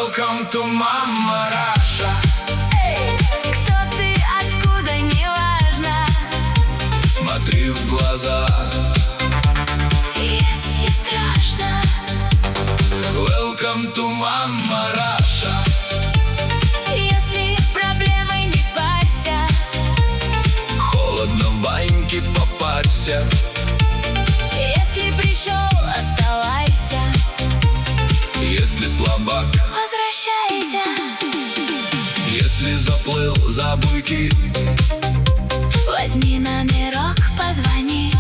Welcome to Mama Russia. Эй, кто ты, откуда, не важно. Смотри в глаза, если страшно. Welcome to Mama Russia. Если проблемой, не парься. Холодно в баньке, попарься. Если пришел, оставайся. Если слабак, Возвращайся. если заплыл за буйки, Возьми номерок, позвони.